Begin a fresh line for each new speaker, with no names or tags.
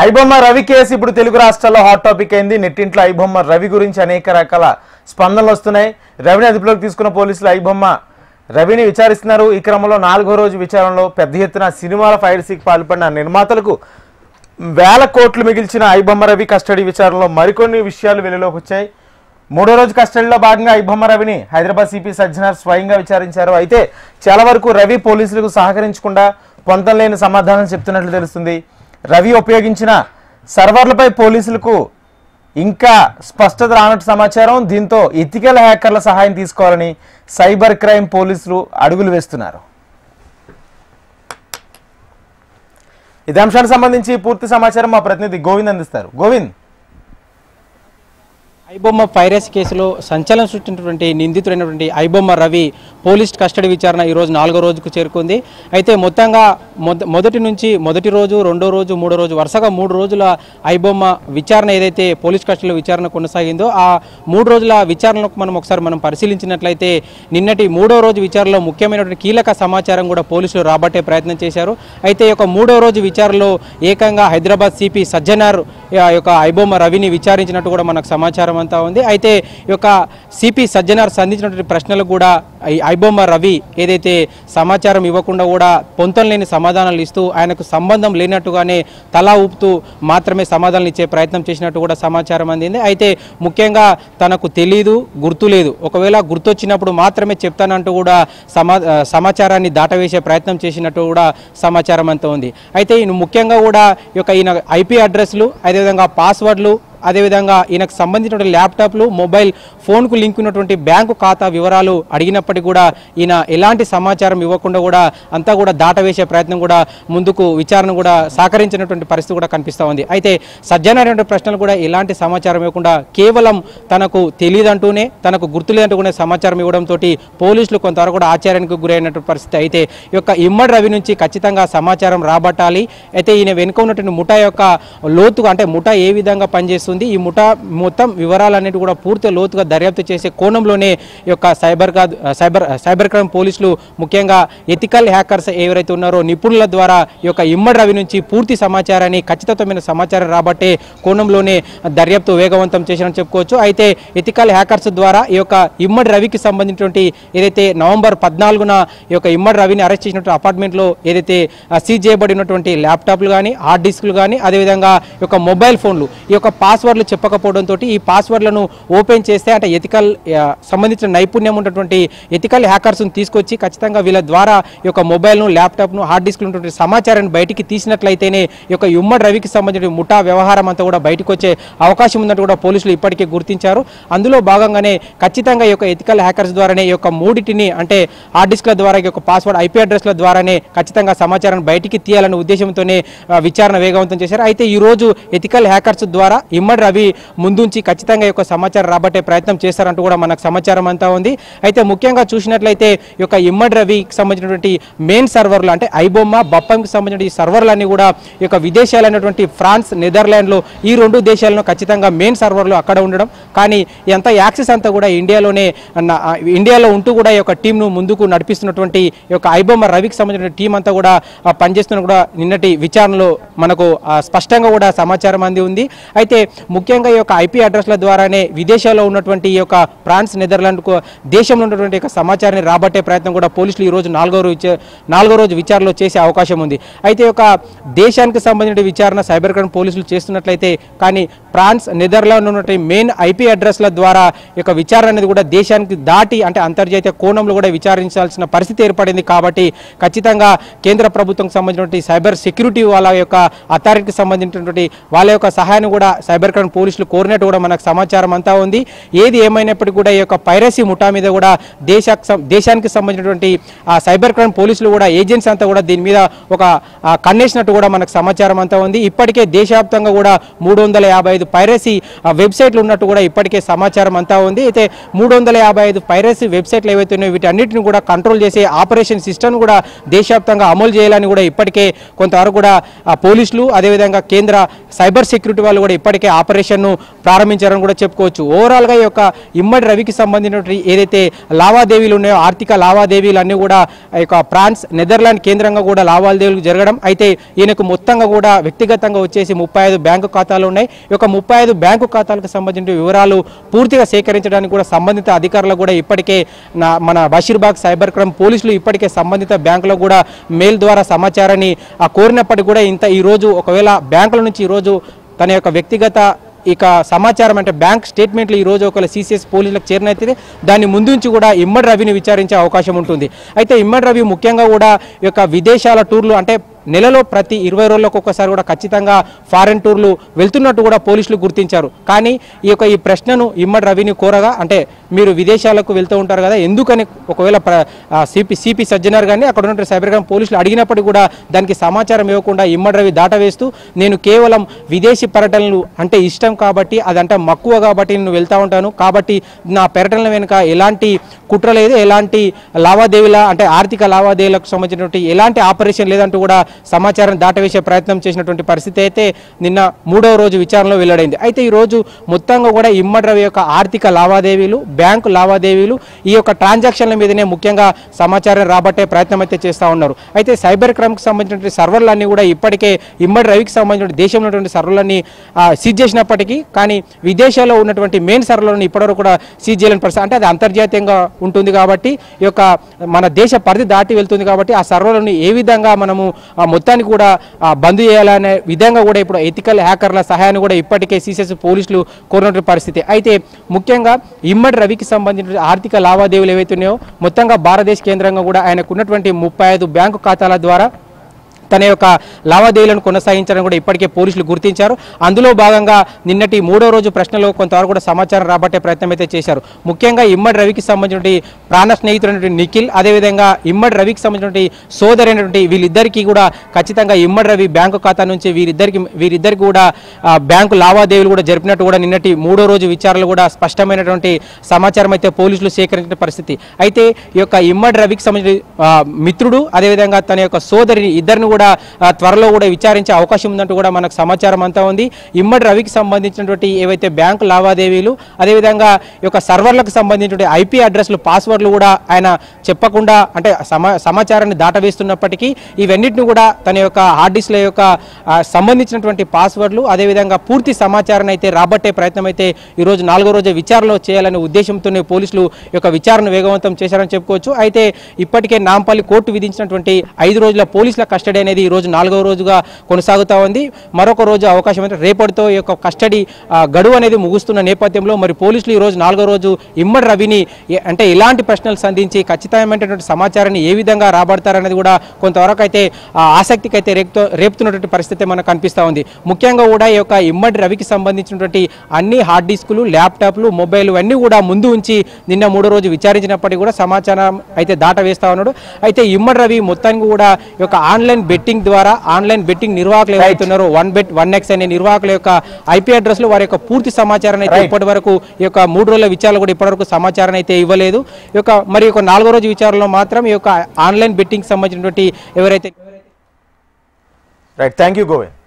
IBomma Ravi case ఇప్పుడు తెలుగు రాష్ట్రాల్లో hot topic అయింది. నెట్టింట్లో ఐబొమ్మ రవి గురించి అనేక రకాల స్పందనలు వస్తున్నాయి. రవిని అదుపులోకి తీసుకున్న పోలీసులు ఐబొమ్మ రవిని విచారిస్తున్నారు. ఈ క్రమంలో 4వ రోజు విచారణలో పెద్ద ఎత్తున సినిమాల పైరసీకి పాల్పడిన నిర్మాతలకు వేల కోట్లు మిగిల్చిన ఐబొమ్మ రవి కస్టడీ విచారణలో మరికొన్ని విషయాలు వెలుగులోకి వచ్చాయి. 3వ రోజు కస్టడీలో భాగంగా ఐబొమ్మ రవిని హైదరాబాద్ సిపి సజ్జనార్ స్వయంగా విచారించారు. అయితే చాలా వరకు రవి పోలీసులకు సహకరించకుండా పొంతలేని సమాధానం చెప్తున్నట్లు తెలుస్తుంది. రవి ఉపయోగించిన సర్వర్లపై పోలీసులకు ఇంకా స్పష్టత రానట్టు సమాచారం. దీంతో ఎథికల్ హ్యాకర్ల సహాయం తీసుకోవాలని సైబర్ క్రైమ్ పోలీసులు అడుగులు వేస్తున్నారు. ఇదే అంశానికి సంబంధించి పూర్తి సమాచారం మా ప్రతినిధి గోవింద్ అందిస్తారు. గోవింద్,
ఐబొమ్మ పైరసీ కేసులో సంచలనం సృష్టించినటువంటి నిందితుడైనటువంటి ఐబొమ్మ రవి పోలీస్ కస్టడీ విచారణ ఈరోజు 4వ రోజుకు చేరుకుంది. అయితే మొత్తంగా మొదటి రోజు, 2వ రోజు, 3వ రోజు వరుసగా 3 రోజుల ఐబొమ్మ విచారణ ఏదైతే పోలీస్ కస్టడీలో విచారణ కొనసాగిందో ఆ 3 రోజుల విచారణకు మనం పరిశీలించినట్లయితే నిన్నటి 3వ రోజు విచారణలో ముఖ్యమైనటువంటి కీలక సమాచారం కూడా పోలీసులు రాబట్టే ప్రయత్నం చేశారు. అయితే ఈ యొక్క 3వ రోజు విచారణలో ఏకంగా హైదరాబాద్ సిపి సజ్జనార్ యొక్క ఐబొమ్మ రవిని విచారించినట్టు కూడా మనకు సమాచారం అంతా ఉంది. అయితే ఈ యొక్క సిపి సజ్జనార్ సంధించినటువంటి ప్రశ్నలకు కూడా ఐబొమ్మ రవి ఏదైతే సమాచారం ఇవ్వకుండా కూడా పొంతలేని సమాధానాలు ఇస్తూ ఆయనకు సంబంధం లేనట్టుగానే తలా ఊపుతూ మాత్రమే సమాధానాలు ఇచ్చే ప్రయత్నం చేసినట్టు కూడా సమాచారం అందింది. అయితే ముఖ్యంగా తనకు తెలీదు, గుర్తులేదు, ఒకవేళ గుర్తొచ్చినప్పుడు మాత్రమే చెప్తానంటూ కూడా సమాచారాన్ని దాటవేసే ప్రయత్నం చేసినట్టు కూడా సమాచారం అంతా ఉంది. అయితే ముఖ్యంగా కూడా ఈయన ఐపీ అడ్రస్లు, అదేవిధంగా పాస్వర్డ్లు, అదేవిధంగా ఈయనకు సంబంధించినటువంటి ల్యాప్టాప్లు, మొబైల్ ఫోన్కు లింక్ ఉన్నటువంటి బ్యాంకు ఖాతా వివరాలు అడిగినప్పటికీ కూడా ఈయన ఎలాంటి సమాచారం ఇవ్వకుండా కూడా అంతా కూడా దాటవేసే ప్రయత్నం కూడా ముందుకు విచారణ కూడా సహకరించినటువంటి పరిస్థితి కూడా కనిపిస్తూ ఉంది. అయితే సజ్జనైనటువంటి ప్రశ్నలు కూడా ఎలాంటి సమాచారం ఇవ్వకుండా కేవలం తనకు తెలియదంటూనే, తనకు గుర్తులేదంటూనే సమాచారం ఇవ్వడంతో పోలీసులు కొంతవరకు కూడా ఆశ్చర్యానికి గురైనటువంటి పరిస్థితి. అయితే ఈ యొక్క ఇమ్మడి రవి నుంచి ఖచ్చితంగా సమాచారం రాబట్టాలి. అయితే ఈయన వెనుక ఉన్నటువంటి ముఠా యొక్క లోతుగా, అంటే ముఠా ఏ విధంగా పనిచేస్తుంది, ఈ ముఠా మొత్తం వివరాలన్నిటి కూడా పూర్తి లోతుగా దర్యాప్తు చేసే కోణంలోనే ఈ యొక్క సైబర్ క్రైమ్ పోలీసులు ముఖ్యంగా ఎథికల్ హ్యాకర్స్ ఎవరైతే ఉన్నారో నిపుణుల ద్వారా ఈ యొక్క ఇమ్మడి రవి నుంచి పూర్తి సమాచారాన్ని, ఖచ్చితమైన సమాచారం రాబట్టే కోణంలోనే దర్యాప్తు వేగవంతం చేసినట్టు చెప్పుకోవచ్చు. అయితే ఎథికల్ హ్యాకర్స్ ద్వారా ఈ యొక్క ఇమ్మడి రవికి సంబంధించినటువంటి ఏదైతే నవంబర్ 14న ఈ యొక్క ఇమ్మడి రవిని అరెస్ట్ చేసినటువంటి అపార్ట్మెంట్లో ఏదైతే సీజ్ చేయబడినటువంటి ల్యాప్టాప్లు కానీ, హార్డ్ డిస్క్లు కానీ, అదేవిధంగా ఈ యొక్క మొబైల్ ఫోన్లు, ఈ యొక్క పాస్వర్డ్లు చెప్పకపోవడంతో ఈ పాస్వర్డ్లను ఓపెన్ చేస్తే అంటే ఎథికల్ సంబంధించిన నైపుణ్యం ఉన్నటువంటి ఎథికల్ హ్యాకర్స్ను తీసుకొచ్చి ఖచ్చితంగా వీళ్ళ ద్వారా ఈ యొక్క మొబైల్ను, ల్యాప్టాప్ను, హార్డ్ డిస్క్లు ఉన్నటువంటి సమాచారాన్ని బయటికి తీసినట్లయితేనే ఈ యొక్క ఇమ్మడి రవికి సంబంధించిన ముఠా వ్యవహారం అంతా కూడా బయటకు వచ్చే అవకాశం ఉందంటూ కూడా పోలీసులు ఇప్పటికే గుర్తించారు. అందులో భాగంగానే ఖచ్చితంగా ఈ యొక్క ఎథికల్ హ్యాకర్స్ ద్వారానే ఈ యొక్క మూడిటిని, అంటే హార్డ్ డిస్క్ల ద్వారా, ఈ యొక్క పాస్వర్డ్, ఐపీ అడ్రస్ల ద్వారానే ఖచ్చితంగా సమాచారాన్ని బయటికి తీయాలనే ఉద్దేశంతోనే విచారణ వేగవంతం చేశారు. అయితే ఈ రోజు ఎథికల్ హ్యాకర్స్ ద్వారా ఇమ్మడి రవి ముందుంచి ఖచ్చితంగా ఈ యొక్క సమాచారం రాబట్టే ప్రయత్నం చేశారంటూ కూడా మనకు సమాచారం అంతా ఉంది. అయితే ముఖ్యంగా చూసినట్లయితే ఈ యొక్క ఇమ్మడి రవికి సంబంధించినటువంటి మెయిన్ సర్వర్లు, అంటే ఐబొమ్మ, బప్పంకి సంబంధించిన ఈ సర్వర్లన్నీ కూడా ఈ యొక్క విదేశాలైనటువంటి ఫ్రాన్స్, నెదర్లాండ్లో ఈ 2 దేశాలను ఖచ్చితంగా మెయిన్ సర్వర్లు అక్కడ ఉండడం, కానీ ఎంత యాక్సెస్ అంతా కూడా ఇండియాలో ఉంటూ కూడా ఈ యొక్క టీంను ముందుకు నడిపిస్తున్నటువంటి ఈ యొక్క ఐబొమ్మ రవికి సంబంధించిన టీం అంతా కూడా పనిచేస్తున్న కూడా నిన్నటి విచారణలో మనకు స్పష్టంగా కూడా సమాచారం అంది ఉంది. అయితే ముఖ్యంగా ఈ యొక్క ఐపీ అడ్రస్ల ద్వారానే విదేశాల్లో ఉన్నటువంటి ఈ యొక్క ఫ్రాన్స్, నెదర్లాండ్ దేశంలో ఉన్నటువంటి యొక్క సమాచారాన్ని రాబట్టే ప్రయత్నం కూడా పోలీసులు ఈ రోజు 4వ రోజు విచారణలో చేసే అవకాశం ఉంది. అయితే ఒక దేశానికి సంబంధించిన విచారణ సైబర్ క్రైమ్ పోలీసులు చేస్తున్నట్లయితే, కానీ ఫ్రాన్స్, నెదర్లాండ్ ఉన్నటువంటి మెయిన్ ఐపీ అడ్రస్ల ద్వారా ఈ యొక్క విచారణ అనేది కూడా దేశానికి దాటి, అంటే అంతర్జాతీయ కోణంలో కూడా విచారించాల్సిన పరిస్థితి ఏర్పడింది. కాబట్టి ఖచ్చితంగా కేంద్ర ప్రభుత్వంకి సంబంధించినటువంటి సైబర్ సెక్యూరిటీ వాళ్ళ యొక్క అథారిటీకి సంబంధించినటువంటి వాళ్ళ యొక్క సహాయాన్ని కూడా సైబర్ క్రైమ్ పోలీసులు కోరినట్టు కూడా మనకు సమాచారం అంతా ఉంది. ఏది ఏమైనప్పటికీ కూడా ఈ యొక్క పైరసీ ముఠా మీద కూడా దేశానికి సంబంధించినటువంటి సైబర్ క్రైమ్ పోలీసులు కూడా, ఏజెన్సీ అంతా కూడా దీని మీద ఒక కన్నేసినట్టు కూడా మనకు సమాచారం అంతా ఉంది. ఇప్పటికే దేశవ్యాప్తంగా కూడా 355 పైరసీ వెబ్సైట్లు ఉన్నట్టు కూడా ఇప్పటికే సమాచారం అంతా ఉంది. అయితే 355 పైరసీ వెబ్సైట్లు ఏవైతే ఉన్నాయో వీటన్నిటిని కూడా కంట్రోల్ చేసే ఆపరేషన్ సిస్టమ్ కూడా దేశవ్యాప్తంగా అమలు చేయాలని కూడా ఇప్పటికే కొంతవరకు కూడా పోలీసులు, అదేవిధంగా కేంద్ర సైబర్ సెక్యూరిటీ వాళ్ళు కూడా ఇప్పటికే ఆపరేషన్ను ప్రారంభించారని కూడా చెప్పుకోవచ్చు. ఓవరాల్గా ఈ యొక్క ఇమ్మడి రవికి సంబంధించినటువంటి ఏదైతే లావాదేవీలు ఉన్నాయో ఆర్థిక లావాదేవీలు అన్నీ కూడా ఈ యొక్క ఫ్రాన్స్ నెదర్లాండ్ కేంద్రంగా కూడా లావాదేవీలు జరగడం, అయితే ఈయనకు మొత్తంగా కూడా వ్యక్తిగతంగా వచ్చేసి 35 బ్యాంకు ఖాతాలు ఉన్నాయి. ఈ యొక్క 35 బ్యాంకు ఖాతాలకు సంబంధించిన వివరాలు పూర్తిగా సేకరించడానికి కూడా సంబంధిత అధికారులు కూడా ఇప్పటికే మన బషీర్బాగ్ సైబర్ క్రైమ్ పోలీసులు ఇప్పటికే సంబంధిత బ్యాంకులకు కూడా మెయిల్ ద్వారా సమాచారాన్ని కోరినప్పటికీ కూడా ఈరోజు ఒకవేళ బ్యాంకుల నుంచి ఈరోజు తన యొక్క వ్యక్తిగత ఇక సమాచారం అంటే బ్యాంక్ స్టేట్మెంట్లు ఈరోజు ఒకవేళ సిసిఎస్ పోలీసులకు చేరినైతే దాన్ని ముందు నుంచి కూడా ఇమ్మడి రవిని విచారించే అవకాశం ఉంటుంది. అయితే ఇమ్మడి రవి ముఖ్యంగా కూడా ఈ యొక్క విదేశాల టూర్లు అంటే నెలలో ప్రతి 20 రోజులకు ఒక్కసారి కూడా ఖచ్చితంగా ఫారెన్ టూర్లు వెళ్తున్నట్టు కూడా పోలీసులు గుర్తించారు. కానీ ఈ ప్రశ్నను ఇమ్మడి రవిని కోరగా అంటే మీరు విదేశాలకు వెళ్తూ ఉంటారు కదా ఎందుకని ఒకవేళ సిపి సజ్జనర్ కానీ అక్కడ ఉన్న సైబర్ క్రైమ్ పోలీసులు అడిగినప్పటికీ కూడా దానికి సమాచారం ఇవ్వకుండా ఇమ్మడి రవి దాటవేస్తూ నేను కేవలం విదేశీ పర్యటనలు అంటే ఇష్టం కాబట్టి అదంటే మక్కువ కాబట్టి నేను వెళ్తూ ఉంటాను కాబట్టి నా పర్యటనల వెనుక ఎలాంటి కుట్ర లేదు, ఎలాంటి లావాదేవీల అంటే ఆర్థిక లావాదేవీలకు సంబంధించినటువంటి ఎలాంటి ఆపరేషన్ లేదంటూ కూడా సమాచారం దాటవేసే ప్రయత్నం చేసినటువంటి పరిస్థితి అయితే నిన్న 3వ రోజు విచారణలో వెల్లడైంది. అయితే ఈ రోజు మొత్తంగా కూడా ఇమ్మడి రవి యొక్క ఆర్థిక లావాదేవీలు బ్యాంకు లావాదేవీలు ఈ యొక్క ట్రాన్సాక్షన్ల మీదనే ముఖ్యంగా సమాచారం రాబట్టే ప్రయత్నం అయితే చేస్తూ ఉన్నారు. అయితే సైబర్ క్రైమ్కి సంబంధించినటువంటి సర్వర్లన్నీ కూడా ఇప్పటికే ఇమ్మడి రవికి సంబంధించిన దేశంలో ఉన్నటువంటి సర్వర్లన్నీ సీజ్ చేసినప్పటికీ కానీ విదేశాల్లో ఉన్నటువంటి మెయిన్ సర్వర్లను ఇప్పటివరకు కూడా సీజ్ చేయలేని పరిస్థితి అంటే అది అంతర్జాతీయంగా ఉంటుంది కాబట్టి ఈ యొక్క మన దేశ పరిధి దాటి వెళ్తుంది కాబట్టి ఆ సర్వర్లను ఏ విధంగా మనము మొత్తానికి కూడా బంద్ చేయాలనే విధంగా కూడా ఇప్పుడు ఎథికల్ హ్యాకర్ల సహాయాన్ని కూడా ఇప్పటికే సిసిఎస్ పోలీసులు కోరినటువంటి పరిస్థితి. అయితే ముఖ్యంగా ఇమ్మడి రవికి సంబంధించిన ఆర్థిక లావాదేవీలు ఏవైతే ఉన్నాయో మొత్తంగా భారతదేశ కేంద్రంగా కూడా ఆయనకు ఉన్నటువంటి 35 బ్యాంకు ఖాతాల ద్వారా తన యొక్క లావాదేవీలను కొనసాగించడం కూడా ఇప్పటికే పోలీసులు గుర్తించారు. అందులో భాగంగా నిన్నటి 3వ రోజు ప్రశ్నలో కొంతవరకు కూడా సమాచారం రాబట్టే ప్రయత్నం అయితే చేశారు. ముఖ్యంగా ఇమ్మడి రవికి సంబంధించిన ప్రాణ స్నేహితుడైనటువంటి నిఖిల్ అదేవిధంగా ఇమ్మడి రవికి సంబంధించిన సోదరైనటువంటి వీళ్ళిద్దరికీ కూడా ఖచ్చితంగా ఇమ్మడి రవి బ్యాంకు ఖాతా నుంచి వీరిద్దరికి కూడా బ్యాంకు లావాదేవీలు కూడా జరిపినట్టు కూడా నిన్నటి 3వ రోజు విచారణలు కూడా స్పష్టమైనటువంటి సమాచారం అయితే పోలీసులు సేకరించిన పరిస్థితి. అయితే ఈ యొక్క ఇమ్మడి రవికి సంబంధించిన మిత్రుడు అదేవిధంగా తన యొక్క సోదరిని ఇద్దరిని కూడా త్వరలో కూడా విచారించే అవకాశం ఉందంటూ కూడా మనకు సమాచారం అంతా ఉంది. ఇమ్మడి రవికి సంబంధించినటువంటి ఏవైతే బ్యాంకు లావాదేవీలు అదేవిధంగా ఈ యొక్క సర్వర్లకు సంబంధించిన ఐపీ అడ్రస్లు పాస్వర్డ్లు కూడా ఆయన చెప్పకుండా అంటే సమాచారాన్ని దాటవేస్తున్నప్పటికీ ఇవన్నిటిని కూడా తన యొక్క హార్డ్ డిస్క్ల యొక్క సంబంధించినటువంటి పాస్వర్డ్లు అదేవిధంగా పూర్తి సమాచారాన్ని అయితే రాబట్టే ప్రయత్నం అయితే ఈరోజు 4వ రోజు విచారణలో చేయాలనే ఉద్దేశంతోనే పోలీసులు ఈ యొక్క విచారణ వేగవంతం చేశారని చెప్పుకోవచ్చు. అయితే ఇప్పటికే నాంపల్లి కోర్టు విధించినటువంటి 5 రోజుల పోలీసుల కస్టడీ అనేది ఈ రోజు 4వ రోజుగా కొనసాగుతా ఉంది. మరొక రోజు అవకాశం అంటే రేపటితో ఈ యొక్క కస్టడీ గడువు అనేది ముగుస్తున్న నేపథ్యంలో మరి పోలీసులు ఈ రోజు 4వ రోజు ఇమ్మడి రవిని అంటే ఎలాంటి ప్రశ్నలు సంధించి ఖచ్చితమైనటువంటి సమాచారాన్ని ఏ విధంగా రాబడతారనేది కూడా కొంతవరకు అయితే ఆసక్తికి అయితే రేపుతున్నటువంటి పరిస్థితి మనకు కనిపిస్తూ ఉంది. ముఖ్యంగా కూడా ఈ యొక్క ఇమ్మడి రవికి సంబంధించినటువంటి అన్ని హార్డ్ డిస్కులు ల్యాప్టాప్లు మొబైల్ అన్నీ కూడా ముందు ఉంచి నిన్న 3వ రోజు విచారించినప్పటికీ కూడా సమాచారం అయితే దాటవేస్తా ఉన్నాడు. అయితే ఇమ్మడి రవి మొత్తానికి కూడా ఈ యొక్క ఆన్లైన్ బెట్టింగ్ ద్వారా ఆన్లైన్ బెట్టింగ్ నిర్వాహకులు ఏవైతున్నారో 1bet1x అనే నిర్వాహకుల యొక్క ఐపీ అడ్రస్లు వారి యొక్క పూర్తి సమాచారాన్ని అయితే ఇప్పటి వరకు ఈ యొక్క 3 రోజుల విచారణలో కూడా ఇప్పటివరకు సమాచారం అయితే ఇవ్వలేదు. ఈ యొక్క మరి 4వ రోజు విచారణలో మాత్రం ఈ యొక్క ఆన్లైన్ బెట్టింగ్ సంబంధించినటువంటి ఎవరైతే
రైట్ థ్యాంక్ యూ గోవింద్.